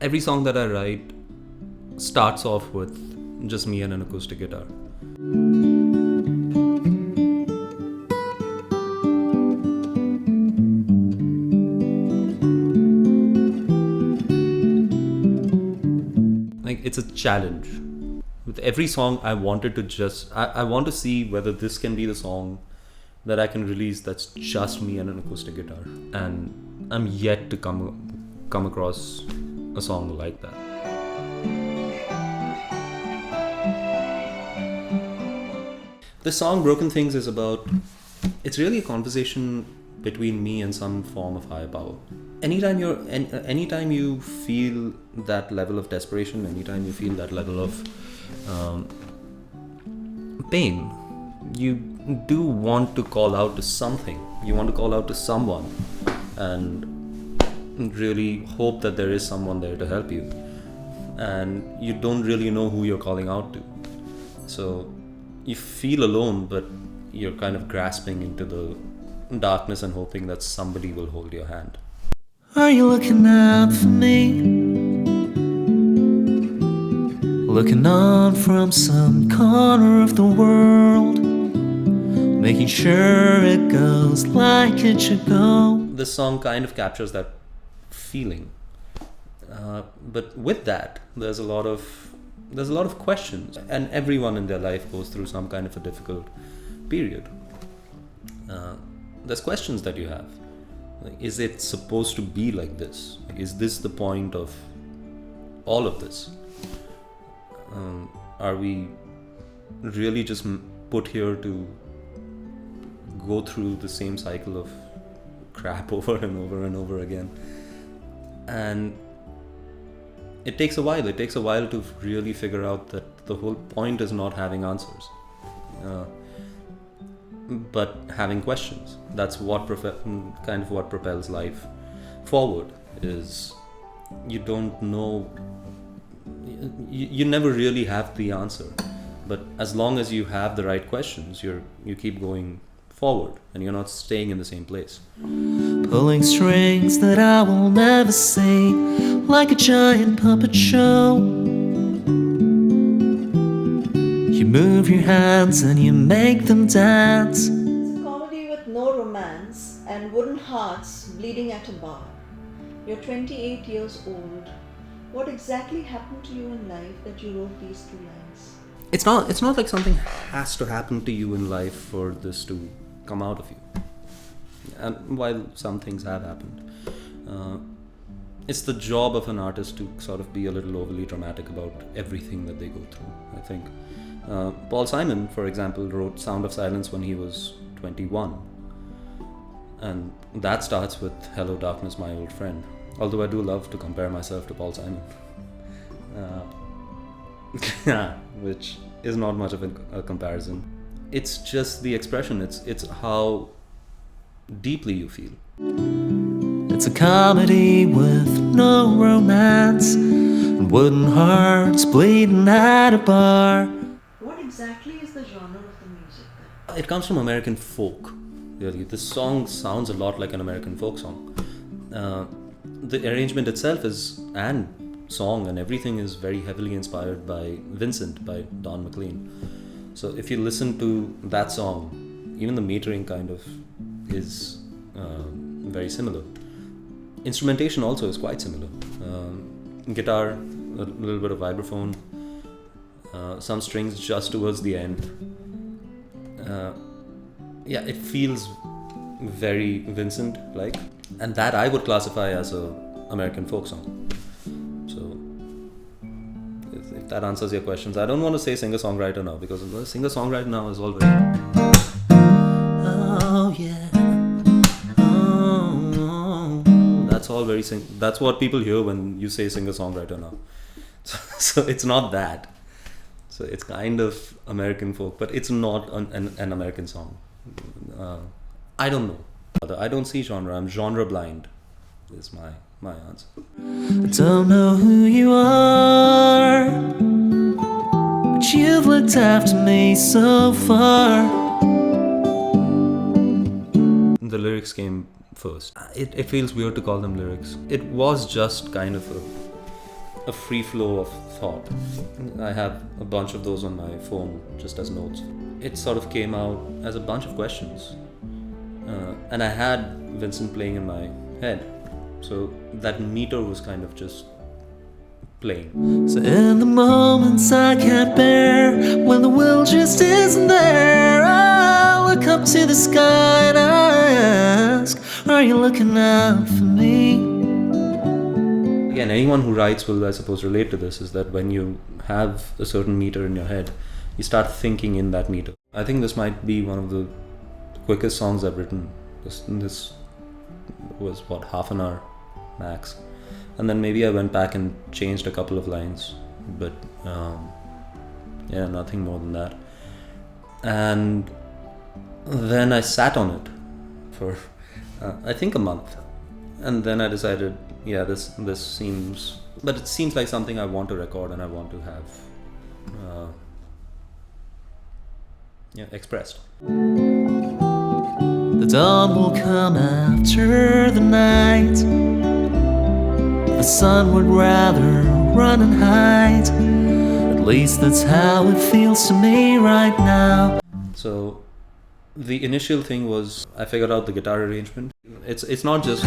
Every song that I write starts off with just me and an acoustic guitar. Like, it's a challenge. With every song, I wanted to I want to see whether this can be the song that I can release that's just me and an acoustic guitar. And I'm yet to come across a song like that. The song Broken Things is about, it's really a conversation between me and some form of higher power. Anytime you feel that level of desperation, anytime you feel that level of pain, you do want to call out to something. You want to call out to someone and really hope that there is someone there to help you. And you don't really know who you're calling out to. So you feel alone, but you're kind of grasping into the darkness and hoping that somebody will hold your hand. Are you looking out for me? Looking on from some corner of the world, making sure it goes like it should go. This song kind of captures that feeling, but with that, there's a lot of questions, and everyone in their life goes through some kind of a difficult period. There's questions that you have. Like, is it supposed to be like this? Like, is this the point of all of this? Are we really just put here to go through the same cycle of crap over and over and over again? And it takes a while. It takes a while to really figure out that the whole point is not having answers, but having questions. That's what kind of what propels life forward. Is you don't know. You never really have the answer, but as long as you have the right questions, you keep going forward, and you're not staying in the same place. Pulling strings that I will never see, like a giant puppet show. You move your hands and you make them dance. It's a comedy with no romance and wooden hearts bleeding at a bar. You're 28 years old. What exactly happened to you in life that you wrote these two lines? It's not like something has to happen to you in life for this to come out of you. And while some things have happened, it's the job of an artist to sort of be a little overly dramatic about everything that they go through, I think. Paul Simon, for example, wrote Sound of Silence when he was 21. And that starts with Hello Darkness, My Old Friend. Although I do love to compare myself to Paul Simon. Which is not much of a comparison. It's just the expression. It's how deeply you feel. It's a comedy with no romance and wooden hearts bleeding at a bar. What exactly is the genre of the music then? It comes from American folk, really. This song sounds a lot like an American folk song. The arrangement itself and song and everything is very heavily inspired by Vincent by Don McLean. So if you listen to that song, even the metering kind of is very similar. Instrumentation also is quite similar. Guitar, a little bit of vibraphone, some strings just towards the end. It feels very Vincent-like, and that I would classify as a American folk song. So if that answers your questions. I don't want to say singer-songwriter now, because singer-songwriter now is all very... Oh yeah. That's all very that's what people hear when you say singer-songwriter now. So it's not that. So it's kind of American folk, but it's not an American song. I don't know. I don't see genre. I'm genre blind is my answer. I don't know who you are, but you've looked after me so far. The lyrics came first. It feels weird to call them lyrics. It was just kind of a free flow of thought. I have a bunch of those on my phone just as notes. It sort of came out as a bunch of questions. And I had Vincent playing in my head. So that meter was kind of just playing. So in the moments I can't bear, when the will just isn't there, I look up to the sky and I ask, are you looking out for me? Again, anyone who writes will, I suppose, relate to this, is that when you have a certain meter in your head, you start thinking in that meter. I think this might be one of the quickest songs I've written. This was, what, half an hour max. And then maybe I went back and changed a couple of lines, but yeah, nothing more than that. And then I sat on it for I think a month, and then I decided, yeah, this seems, but it seems like something I want to record and I want to have expressed. The dawn will come after the night. The sun would rather run and hide. At least that's how it feels to me right now. So the initial thing was I figured out the guitar arrangement. It's not just,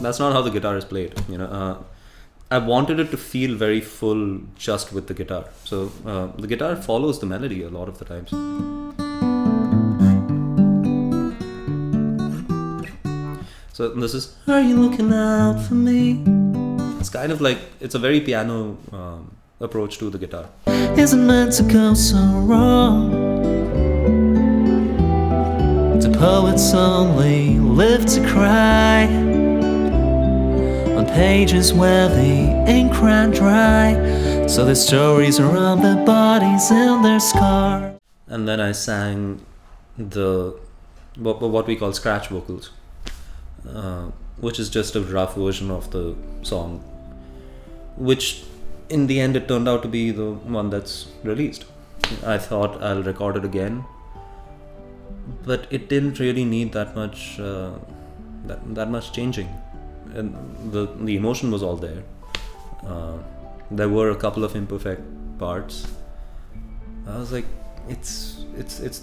that's not how the guitar is played, you know. I wanted it to feel very full just with the guitar. So the guitar follows the melody a lot of the times. So this is, are you looking out for me? It's kind of like, it's a very piano approach to the guitar. Isn't meant to go so wrong. Do poets only live to cry on pages where the ink ran dry, so their stories are on their bodies and their scars. And then I sang the what we call scratch vocals, which is just a rough version of the song, which in the end it turned out to be the one that's released. I thought I'll record it again, but it didn't really need that much that much changing, and the emotion was all there. There were a couple of imperfect parts. I was like, it's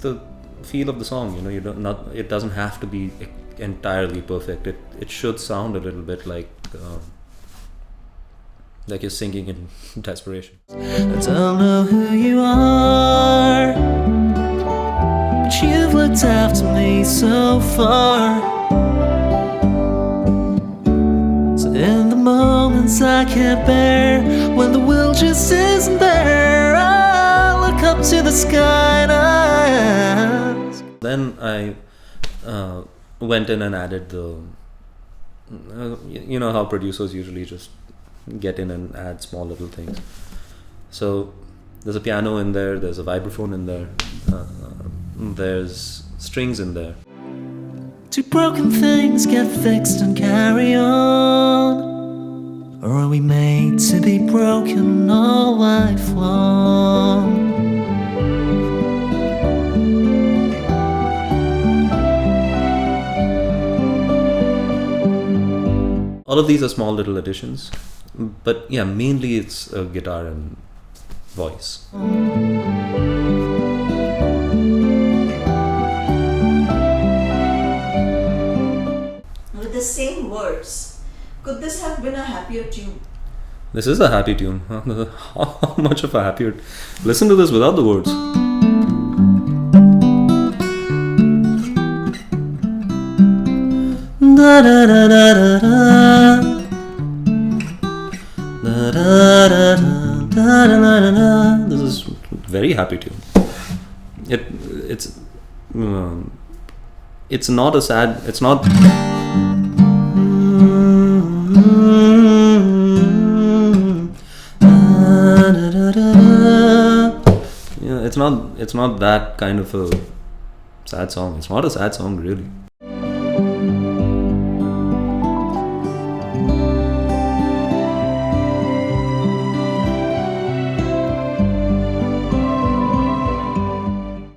the feel of the song, you know. It doesn't have to be entirely perfect. It should sound a little bit like you're singing in desperation. I don't know who you are, but you've looked after me so far. So in the moments I can't bear, when the will just isn't there, I look up to the sky and I ask. Then I went in and added the you know how producers usually just get in and add small little things. So there's a piano in there, there's a vibraphone in there, there's strings in there. Do broken things get fixed and carry on? Or are we made to be broken all life long? All of these are small little additions, but yeah, mainly it's a guitar and voice. With the same words, could this have been a happier tune? This is a happy tune. How much of a happier? Listen to this without the words. Da da da da da da. Da da da da da da da. This is very happy tune. It's not a sad. It's not. Yeah, it's not that kind of a sad song. It's not a sad song, really.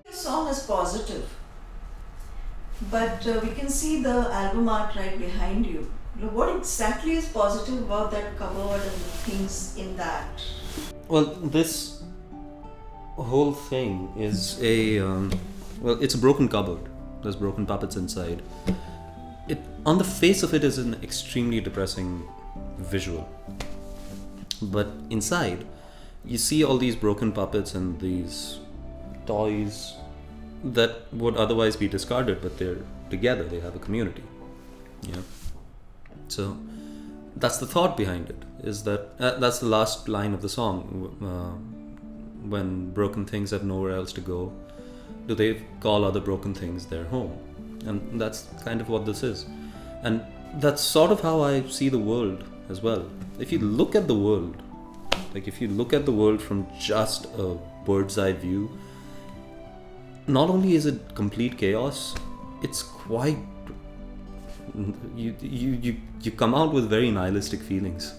The song is positive, but we can see see the album art right behind you. What exactly is positive about that cupboard and the things in that? Well, this whole thing is it's a broken cupboard. There's broken puppets inside. It, on the face of it, is an extremely depressing visual. But inside, you see all these broken puppets and these toys that would otherwise be discarded, but they're together, they have a community. Yeah. So that's the thought behind it, is that that's the last line of the song. When broken things have nowhere else to go, do they call other broken things their home? And that's kind of what this is. And that's sort of how I see the world as well. If you look at the world, from just a bird's eye view, not only is it complete chaos, it's quite, you come out with very nihilistic feelings.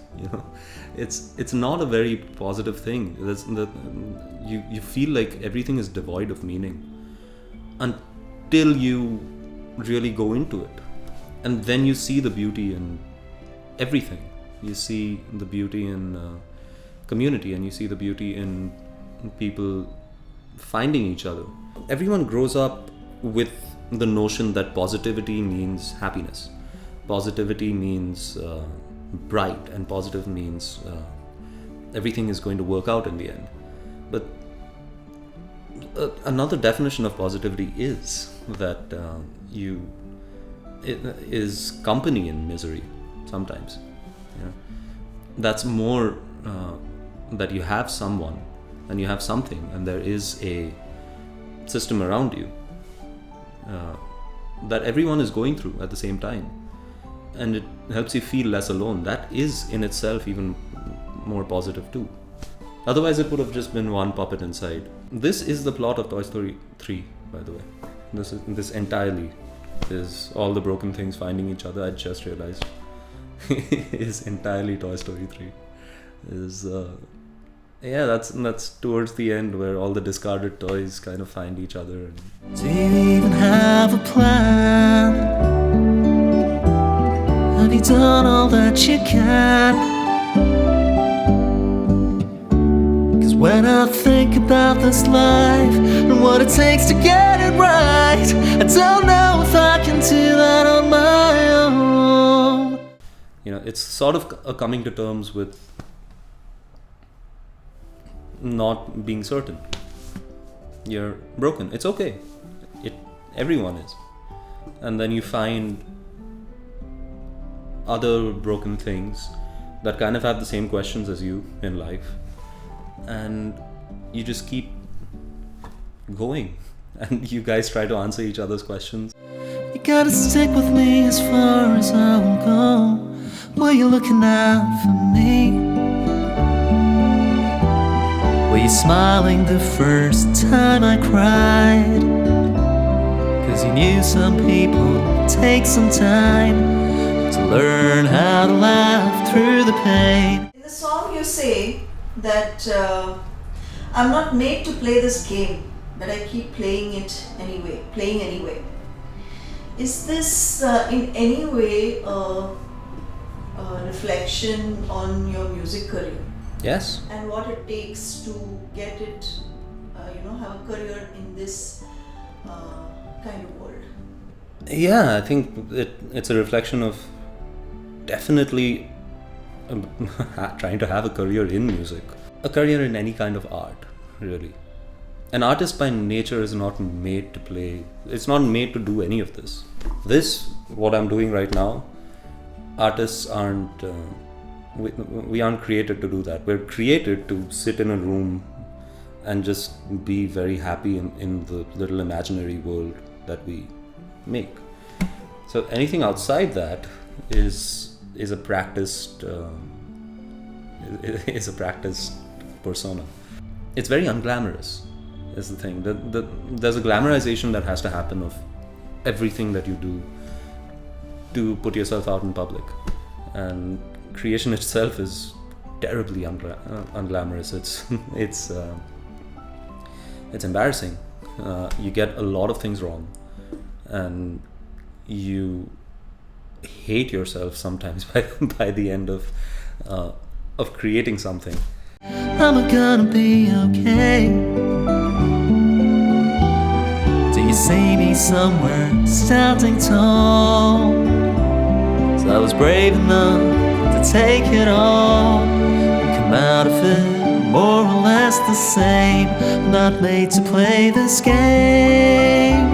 It's not a very positive thing. You feel like everything is devoid of meaning until you really go into it, and then you see the beauty in everything. You see the beauty in community, and you see the beauty in people finding each other. Everyone grows up with the notion that positivity means happiness, positivity means bright, and positive means everything is going to work out in the end. But another definition of positivity is that it is company in misery sometimes. That's more that you have someone and you have something, and there is a system around you that everyone is going through at the same time, and it helps you feel less alone. That is in itself even more positive too. Otherwise it would have just been one puppet inside. This is the plot of Toy Story 3, by the way. This entirely is all the broken things finding each other. I just realized is entirely Toy Story 3. That's towards the end, where all the discarded toys kind of find each other. Do you even have a plan? Have you done all that you can? 'Cause when I think about this life and what it takes to get it right, I don't know if I can do that on my own. It's sort of a coming to terms with not being certain. You're broken. It's okay. Everyone is. And then you find other broken things that kind of have the same questions as you in life, and you just keep going, and you guys try to answer each other's questions. You gotta stick with me as far as I will go. Were you looking out for me? Were you smiling the first time I cried? 'Cause you knew some people take some time to learn how to laugh through the pain. In the song you say that I'm not made to play this game, but I keep playing anyway. Is this in any way a reflection on your music career? Yes. And what it takes to get it, have a career in this kind of world? Yeah, I think it's a reflection of definitely trying to have a career in music. A career in any kind of art, really. An artist by nature is not made to play, it's not made to do any of this. What I'm doing right now, artists aren't, we aren't created to do that. We're created to sit in a room and just be very happy in the little imaginary world that we make. So anything outside that is a practiced persona. It's very unglamorous, is the thing. There's a glamorization that has to happen of everything that you do to put yourself out in public, and creation itself is terribly unglamorous. It's embarrassing. You get a lot of things wrong, and you hate yourself sometimes by the end of creating something. I'm gonna be okay. Do you see me somewhere standing tall? So I was brave enough to take it all and come out of it more or less the same. Not made to play this game,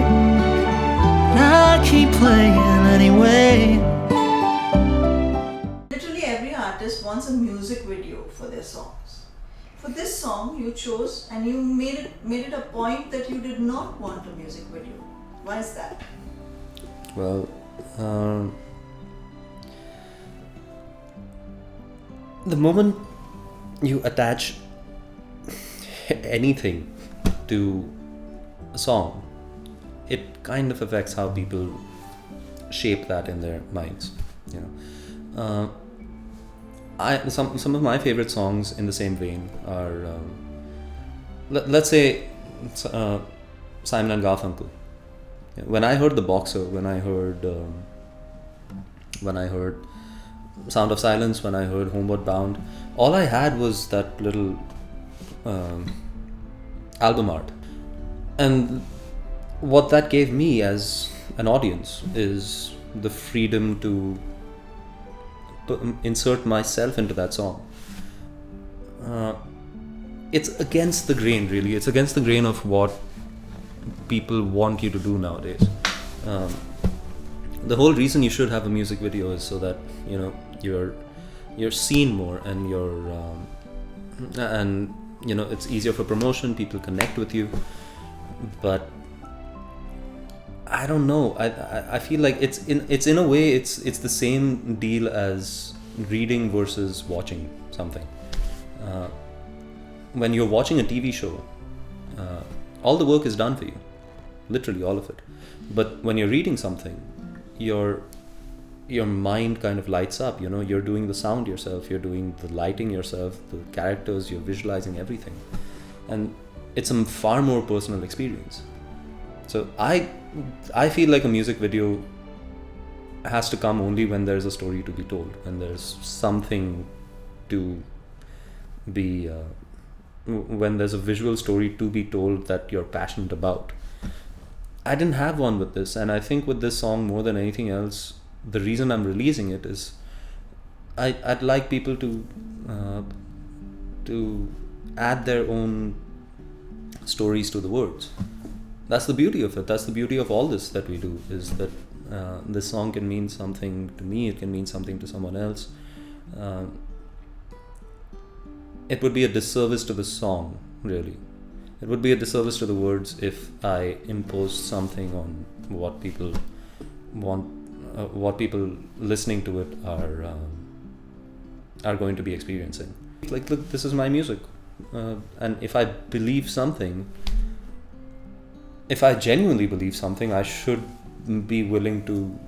I keep playing anyway. Literally every artist wants a music video for their songs. For this song you chose and you made it a point that you did not want a music video. Why is that? Well, the moment you attach anything to a song, it kind of affects how people shape that in their minds. You know, some of my favorite songs in the same vein are, let's say, Simon and Garfunkel. When I heard The Boxer, when I heard Sound of Silence, when I heard Homeward Bound, all I had was that little album art. And what that gave me as an audience is the freedom to insert myself into that song. It's against the grain, really. It's against the grain of what people want you to do nowadays. The whole reason you should have a music video is so that, you know, you're seen more, and and you know, it's easier for promotion. People connect with you. But I don't know. I feel like it's in a way it's the same deal as reading versus watching something. When you're watching a TV show, all the work is done for you, literally all of it. But when you're reading something, your mind kind of lights up. You know, you're doing the sound yourself, you're doing the lighting yourself, the characters, you're visualizing everything, and it's a far more personal experience. So I feel like a music video has to come only when there's a story to be told, when there's something to be, when there's a visual story to be told that you're passionate about. I didn't have one with this, and I think with this song more than anything else, the reason I'm releasing it is I'd like people to add their own stories to the words. That's the beauty of it. That's the beauty of all this that we do, is that this song can mean something to me, it can mean something to someone else. It would be a disservice to the song, really. It would be a disservice to the words if I imposed something on what people want, what people listening to it are going to be experiencing. Like, look, this is my music, and if I believe something, if I genuinely believe something, I should be willing to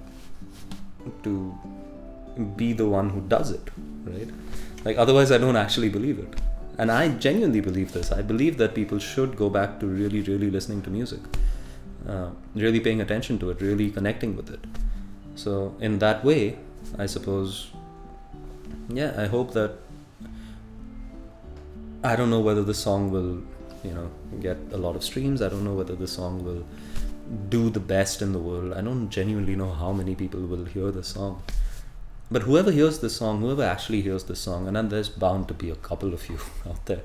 be the one who does it, right? Like, otherwise I don't actually believe it. And I genuinely believe this. I believe that people should go back to really, really listening to music, really paying attention to it, really connecting with it. So in that way, I suppose, yeah, I hope that, I don't know whether the song will, you know, get a lot of streams. I don't know whether the song will do the best in the world. I don't genuinely know how many people will hear the song. But whoever hears this song, whoever actually hears this song, and then there's bound to be a couple of you out there,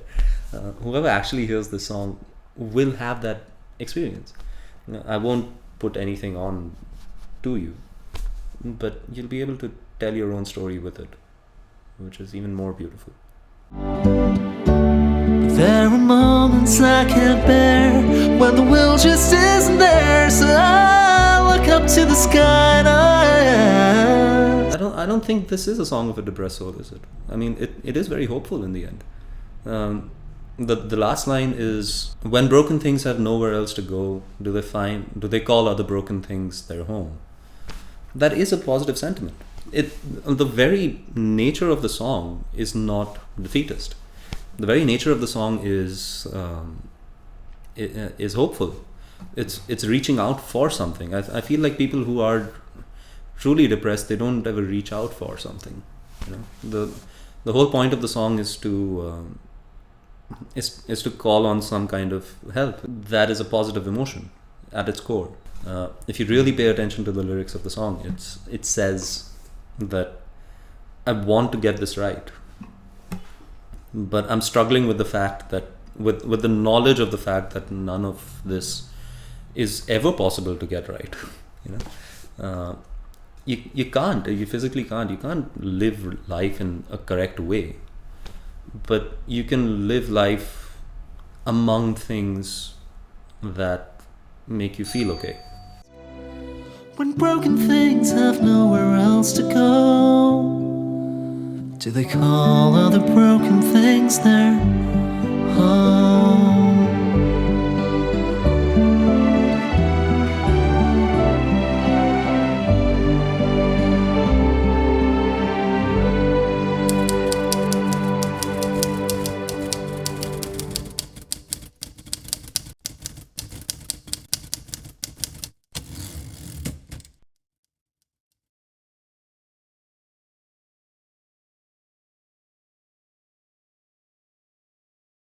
whoever actually hears this song will have that experience. You know, I won't put anything on to you, but you'll be able to tell your own story with it, which is even more beautiful. There are moments I can't bear when the will just isn't there, so I look up to the sky and I don't think this is a song of a depressed soul, is it? I mean, it is very hopeful in the end. The last line is, when broken things have nowhere else to go, do they call other broken things their home? That is a positive sentiment. The very nature of the song is not defeatist. The very nature of the song is hopeful. It's reaching out for something. I feel like people who are truly depressed, they don't ever reach out for something. The whole point of the song is to is to call on some kind of help that is a positive emotion at its core. If you really pay attention to the lyrics of the song, it says that I want to get this right, but I'm struggling with the fact that with the knowledge of the fact that none of this is ever possible to get right. You can't, you physically can't, you can't live life in a correct way, but you can live life among things that make you feel okay. When broken things have nowhere else to go, do they call other broken things their home?